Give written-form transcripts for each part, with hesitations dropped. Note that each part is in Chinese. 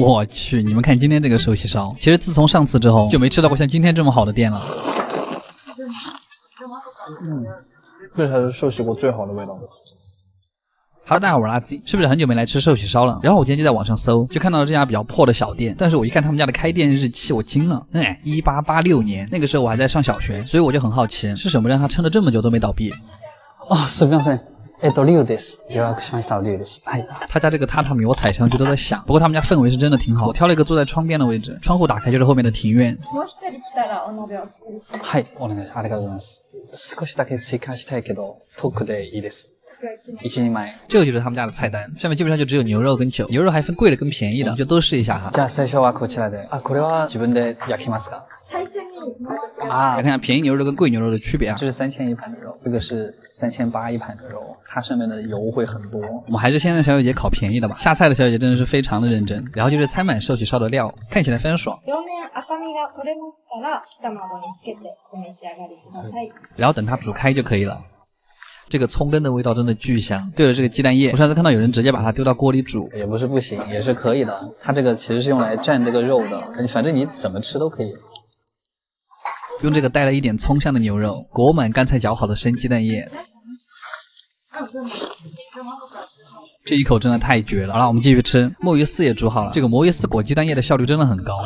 我去，你们看今天这个寿喜烧，其实自从上次之后就没吃到过像今天这么好的店了。这才是寿喜锅最好的味道。Hello， 大家好，我是阿 Z， 是不是很久没来吃寿喜烧了？然后我今天就在网上搜，就看到了这家比较破的小店，但是我一看他们家的开店日期，我惊了，1886年，那个时候我还在上小学，所以我就很好奇，是什么让他撑了这么久都没倒闭？すみません。龍です。予約しました龍です。他家这个榻榻米我踩上去都在响，不过他们家氛围是真的挺好。我挑了一个坐在窗边的位置，窗户打开就是后面的庭院。はい、お願いします。ありがとうございます。少しだけ追加したいけど、トークでいいです。1、2枚。这个就是他们家的菜单，上面基本上就只有牛肉跟酒，牛肉还分贵的跟便宜的，就都试一下哈。じゃあ最初はこちらで。これは自分で焼きますか？来看看便宜牛肉跟贵牛肉的区别啊。这是3000一盘的肉，这个是3800一盘的肉，它上面的油会很多。我们还是先让小姐姐烤便宜的吧。下菜的小姐姐真的是非常的认真，然后就是餐满寿喜烧的料，看起来非常爽。然后等它煮开就可以了。这个葱根的味道真的巨香。对了，这个鸡蛋液，我上次看到有人直接把它丢到锅里煮，也不是不行，也是可以的。它这个其实是用来蘸这个肉的，反正你怎么吃都可以。用这个带了一点葱香的牛肉，裹满刚才搅好的生鸡蛋液，这一口真的太绝了。好了，我们继续吃。墨鱼丝也煮好了，这个魔芋丝裹鸡蛋液的效率真的很高。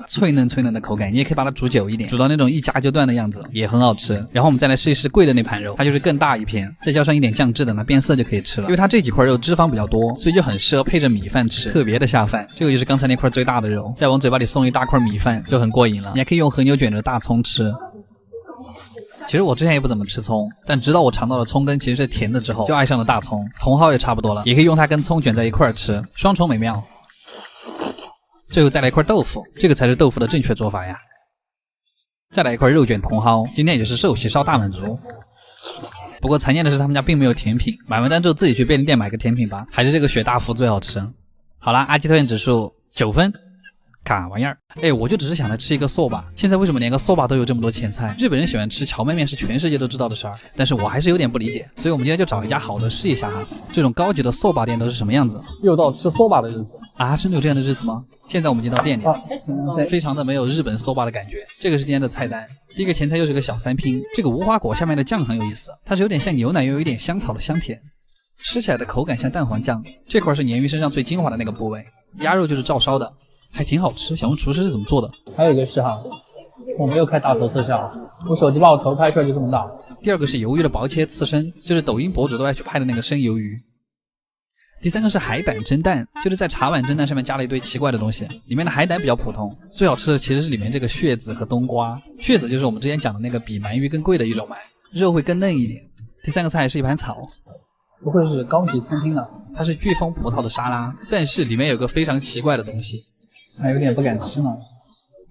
脆嫩脆嫩的口感，你也可以把它煮久一点，煮到那种一夹就断的样子，也很好吃。然后我们再来试一试贵的那盘肉，它就是更大一片，再浇上一点酱汁，等它变色就可以吃了。因为它这几块肉脂肪比较多，所以就很适合配着米饭吃，特别的下饭。这个就是刚才那块最大的肉，再往嘴巴里送一大块米饭，就很过瘾了。你还可以用和牛卷着大葱吃。其实我之前也不怎么吃葱，但直到我尝到了葱根其实是甜的之后，就爱上了大葱。茼蒿也差不多了，也可以用它跟葱卷在一块吃，双重美妙。最后再来一块豆腐，这个才是豆腐的正确做法呀。再来一块肉卷茼蒿，今天也就是寿喜烧大满足。不过残念的是他们家并没有甜品，买完单之后自己去便利店买个甜品吧，还是这个雪大福最好吃。好啦，阿基推荐指数9分。卡玩意儿，我就只是想来吃一个soba，现在为什么连个soba都有这么多前菜？日本人喜欢吃荞麦面是全世界都知道的事儿，但是我还是有点不理解，所以我们今天就找一家好的试一下哈。这种高级的soba店都是什么样子？又到吃soba的日子啊，真的有这样的日子吗？现在我们已经到店里了，非常的没有日本soba的感觉。这个是今天的菜单，第一个前菜又是个小三拼，这个无花果下面的酱很有意思，它是有点像牛奶又有一点香草的香甜，吃起来的口感像蛋黄酱。这块是鲶鱼身上最精华的那个部位，鸭肉就是照烧的。还挺好吃，想问厨师是怎么做的？还有一个是哈，我没有开大头特效，我手机把我头拍出来就这么大。第二个是鱿鱼的薄切刺身，就是抖音博主都爱去拍的那个生鱿鱼。第三个是海胆蒸蛋，就是在茶碗蒸蛋上面加了一堆奇怪的东西，里面的海胆比较普通，最好吃的其实是里面这个血子和冬瓜。血子就是我们之前讲的那个比鳗鱼更贵的一种鳗，肉会更嫩一点。第三个菜是一盘草，不会是高级餐厅的？它是飓风葡萄的沙拉，但是里面有个非常奇怪的东西。还有点不敢吃呢，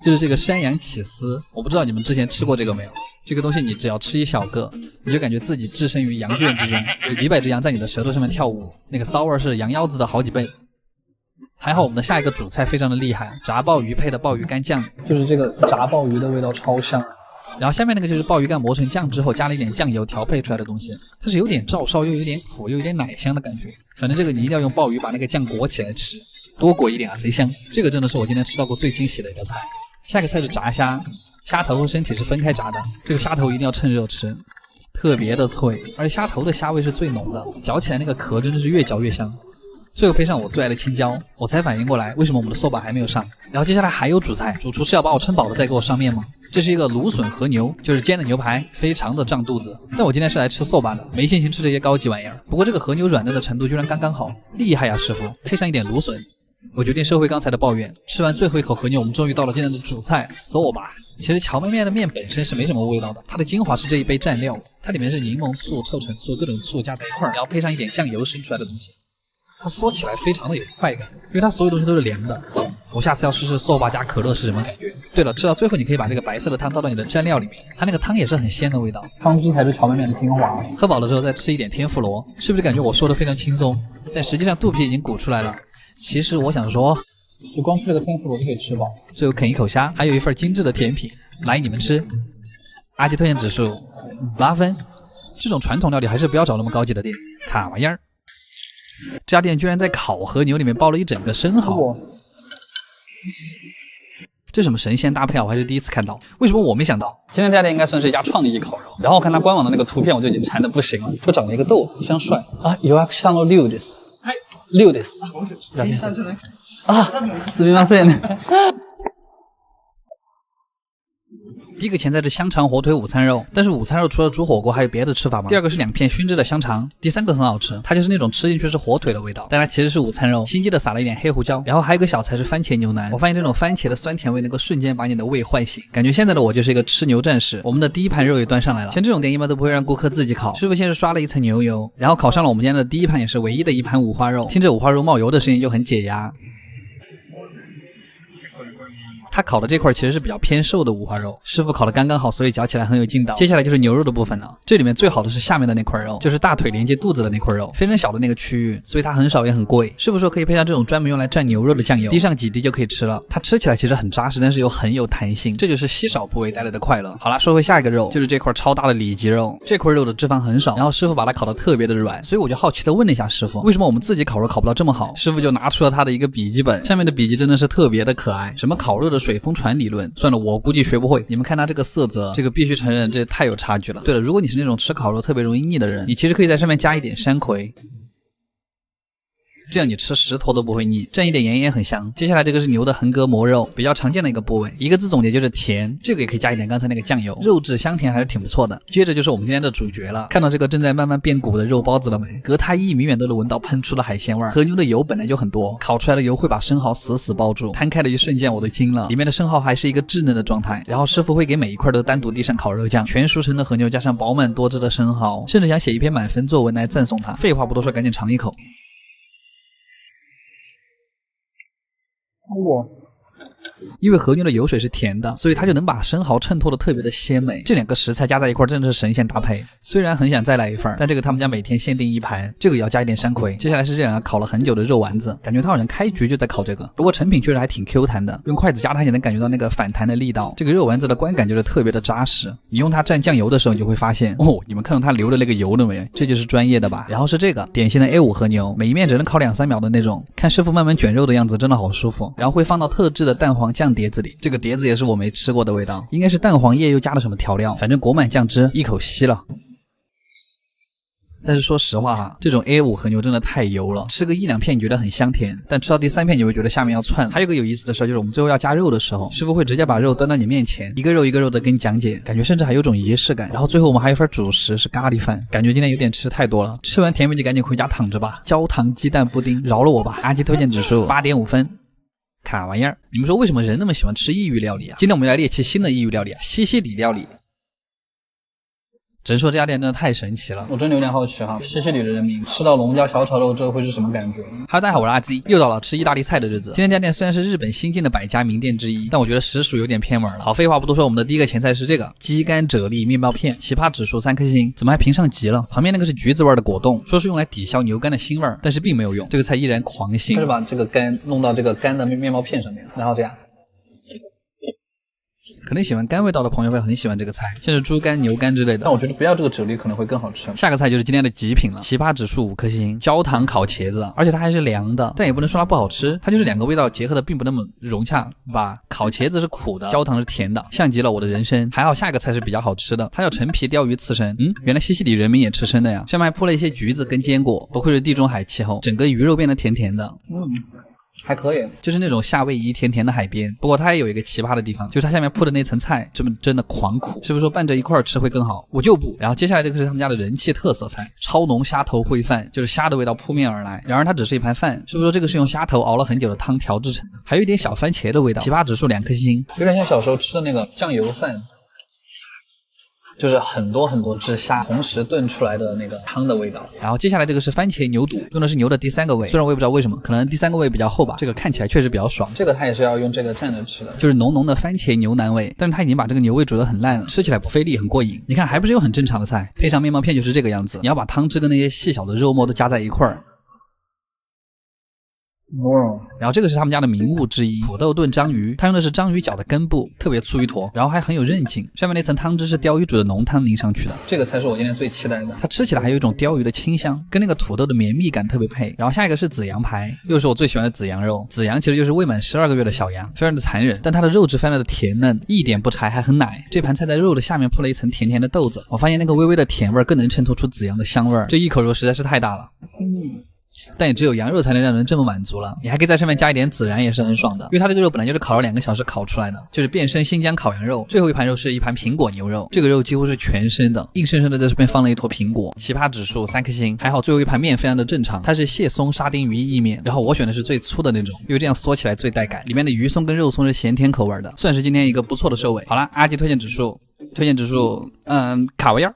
就是这个山羊起司，我不知道你们之前吃过这个没有？这个东西你只要吃一小个，你就感觉自己置身于羊圈之中，有几百只羊在你的舌头上面跳舞，那个骚味是羊腰子的好几倍。还好我们的下一个主菜非常的厉害，炸鲍鱼配的鲍鱼干酱，就是这个炸鲍鱼的味道超香。然后下面那个就是鲍鱼干磨成酱之后加了一点酱油调配出来的东西，它是有点照烧又有点苦又有点奶香的感觉，反正这个你一定要用鲍鱼把那个酱裹起来吃。多裹一点啊，贼香！这个真的是我今天吃到过最惊喜的一道菜。下一个菜是炸虾，虾头和身体是分开炸的，这个虾头一定要趁热吃，特别的脆，而且虾头的虾味是最浓的，嚼起来那个壳真的是越嚼越香。最后配上我最爱的青椒，我才反应过来为什么我们的soba还没有上。然后接下来还有主菜，主厨是要把我撑饱了再给我上面吗？这是一个芦笋和牛，就是煎的牛排，非常的胀肚子。但我今天是来吃soba的，没心情吃这些高级玩意儿。不过这个和牛软嫩的程度居然刚刚好，厉害呀师傅！配上一点芦笋。我决定收回刚才的抱怨，吃完最后一口和牛，我们终于到了今天的主菜 soba。其实荞麦面的面本身是没什么味道的，它的精华是这一杯蘸料，它里面是柠檬醋、臭橙醋各种醋加在一块儿，然后配上一点酱油生出来的东西，它嗦起来非常的有快感，因为它所有东西都是凉的。我下次要试试soba加可乐是什么感觉。对了，吃到最后你可以把这个白色的汤倒到你的蘸料里面，它那个汤也是很鲜的味道，汤汁才是荞麦面的精华。喝饱了之后再吃一点天妇罗，是不是感觉我说的非常轻松？但实际上肚皮已经鼓出来了。其实我想说，就光吃这个天妇罗就可以吃饱。最后啃一口虾，还有一份精致的甜品，来你们吃。阿基推荐指数8分。这种传统料理还是不要找那么高级的店，卡玩意儿。这家店居然在烤和牛里面包了一整个生蚝。这什么神仙搭配啊！我还是第一次看到，为什么我没想到？今天这家店应该算是一家创意烤肉。然后我看它官网的那个图片，我就已经馋得不行了，就长了一个痘，非常帅啊！予約したの龍です。龍です。啊，すみません。第一个前菜是香肠火腿午餐肉，但是午餐肉除了煮火锅还有别的吃法吗？第二个是2片熏制的香肠，第三个很好吃，它就是那种吃进去是火腿的味道，但它其实是午餐肉，心机的撒了一点黑胡椒。然后还有一个小菜是番茄牛腩，我发现这种番茄的酸甜味能够瞬间把你的胃唤醒，感觉现在的我就是一个吃牛战士。我们的第一盘肉也端上来了，像这种店一般都不会让顾客自己烤，师傅先是刷了一层牛油，然后烤上了我们今天的第一盘也是唯一的一盘五花肉，听着五花肉冒油的声音就很解压。他烤的这块其实是比较偏瘦的五花肉，师傅烤的刚刚好，所以嚼起来很有劲道。接下来就是牛肉的部分了，这里面最好的是下面的那块肉，就是大腿连接肚子的那块肉，非常小的那个区域，所以它很少也很贵。师傅说可以配上这种专门用来蘸牛肉的酱油，滴上几滴就可以吃了。它吃起来其实很扎实，但是又很有弹性，这就是稀少部位带来的快乐。好了，说回下一个肉，就是这块超大的里脊肉，这块肉的脂肪很少，然后师傅把它烤得特别的软，所以我就好奇的问了一下师傅，为什么我们自己烤肉烤不到这么好？师傅就拿出了他的一个笔记本，上面的笔记真的是特别的可爱，什么烤肉的水封传理论。算了，我估计学不会。你们看它这个色泽，这个必须承认，这太有差距了。对了，如果你是那种吃烤肉特别容易腻的人，你其实可以在上面加一点山葵。这样你吃10坨都不会腻，蘸一点盐也很香。接下来这个是牛的横膈膜肉，比较常见的一个部位，一个字总结就是甜。这个也可以加一点刚才那个酱油，肉质香甜还是挺不错的。接着就是我们今天的主角了，看到这个正在慢慢变鼓的肉包子了没？隔它1米远都能闻到喷出的海鲜味儿。和牛的油本来就很多，烤出来的油会把生蚝死死包住，摊开的一瞬间我都惊了，里面的生蚝还是一个稚嫩的状态。然后师傅会给每一块都单独滴上烤肉酱，全熟成的和牛加上饱满多汁的生蚝，甚至想写一篇满分作文来赞颂它。废话不多说，赶紧尝一口。因为和牛的油水是甜的，所以它就能把生蚝衬托的特别的鲜美。这2个食材加在一块真的是神仙搭配。虽然很想再来一份，但这个他们家每天限定1盘，这个也要加一点山葵。接下来是这2个烤了很久的肉丸子，感觉它好像开局就在烤这个，不过成品确实还挺 Q 弹的，用筷子夹它也能感觉到那个反弹的力道。这个肉丸子的观感就是特别的扎实，你用它蘸酱油的时候，你就会发现哦，你们看到它流的那个油了没？这就是专业的吧。然后是这个典型的 A5 和牛，每一面只能烤2-3秒的那种，看师傅慢慢卷肉的样子真的好舒服。然后会放到特制的蛋黄酱碟子里，这个碟子也是我没吃过的味道，应该是蛋黄液又加了什么调料，反正裹满酱汁，一口吸了。但是说实话哈，这种 A5 和牛真的太油了，吃个1-2片你觉得很香甜，但吃到第3片你会觉得下面要窜。还有个有意思的事就是我们最后要加肉的时候，师傅会直接把肉端到你面前，一个肉一个肉的跟你讲解，感觉甚至还有种仪式感。然后最后我们还有份主食是咖喱饭，感觉今天有点吃太多了，吃完甜品就赶紧回家躺着吧。焦糖鸡蛋布丁，饶了我吧。阿基推荐指数8.5分。卡玩意儿，你们说为什么人那么喜欢吃异域料理啊？今天我们来猎奇新的异域料理啊，西西里料理。只能说这家店真的太神奇了，我真的有点好奇哈，西西里的人民吃到龙虾小炒肉之后会是什么感觉？哈喽，大家好，我是阿基，又到了吃意大利菜的日子。今天这家店虽然是日本新进的100家名店之一，但我觉得实属有点偏门了。好，废话不多说，我们的第一个前菜是这个鸡肝啫喱面包片，奇葩指数3颗星，怎么还评上级了？旁边那个是橘子味的果冻，说是用来抵消牛肝的腥味，但是并没有用，这个菜依然狂腥。就是把这个肝弄到这个肝的面包片上面，然后这样。可能喜欢肝味道的朋友会很喜欢这个菜，像是猪肝、牛肝之类的，但我觉得不要这个啫喱可能会更好吃。下个菜就是今天的极品了，奇葩指数5颗星，焦糖烤茄子，而且它还是凉的，但也不能说它不好吃，它就是2个味道结合的并不那么融洽吧。烤茄子是苦的，焦糖是甜的，像极了我的人生。还好下一个菜是比较好吃的，它叫陈皮鲷鱼刺身。原来西西里人民也吃生的呀，上面还铺了一些橘子跟坚果，不愧是地中海气候，整个鱼肉变得甜甜的。还可以，就是那种夏威夷甜甜的海边。不过它也有一个奇葩的地方，就是它下面铺的那层菜真的狂苦。师傅说拌着一块吃会更好，我就不。然后接下来这个是他们家的人气特色菜，超浓虾头烩饭，就是虾的味道扑面而来。然而它只是一盘饭，师傅说这个是用虾头熬了很久的汤调制成的，还有一点小番茄的味道。奇葩指数2颗星，有点像小时候吃的那个酱油饭。就是很多很多只虾同时炖出来的那个汤的味道。然后接下来这个是番茄牛肚，用的是牛的第3个胃，虽然我也不知道为什么，可能第3个胃比较厚吧，这个看起来确实比较爽。这个它也是要用这个蘸着吃的，就是浓浓的番茄牛腩味，但是它已经把这个牛胃煮得很烂了，吃起来不费力，很过瘾。你看还不是有很正常的菜，配上面包片就是这个样子，你要把汤汁跟那些细小的肉末都加在一块儿。然后这个是他们家的名物之一，土豆炖章鱼，它用的是章鱼脚的根部，特别粗一坨，然后还很有韧劲，上面那层汤汁是鲷鱼煮的浓汤淋上去的，这个才是我今天最期待的。它吃起来还有一种鲷鱼的清香，跟那个土豆的绵密感特别配。然后下一个是紫羊排，又是我最喜欢的紫羊肉。紫羊其实就是未满12个月的小羊，非常的残忍，但它的肉质非常的甜嫩，一点不柴，还很奶。这盘菜在肉的下面铺了一层甜甜的豆子，我发现那个微微的甜味更能衬托出紫羊的香味，这一口肉实在是太大了。但也只有羊肉才能让人这么满足了。你还可以在上面加一点孜然，也是很爽的。因为它这个肉本来就是烤了2个小时烤出来的，就是变身新疆烤羊肉。最后一盘肉是一盘苹果牛肉，这个肉几乎是全生的，硬生生的在这边放了一坨苹果。奇葩指数3颗星。还好最后一盘面非常的正常，它是蟹松沙丁鱼意面，然后我选的是最粗的那种，因为这样嗦起来最带感。里面的鱼松跟肉松是咸甜口味的，算是今天一个不错的收尾。好了，阿基推荐指数卡维尔。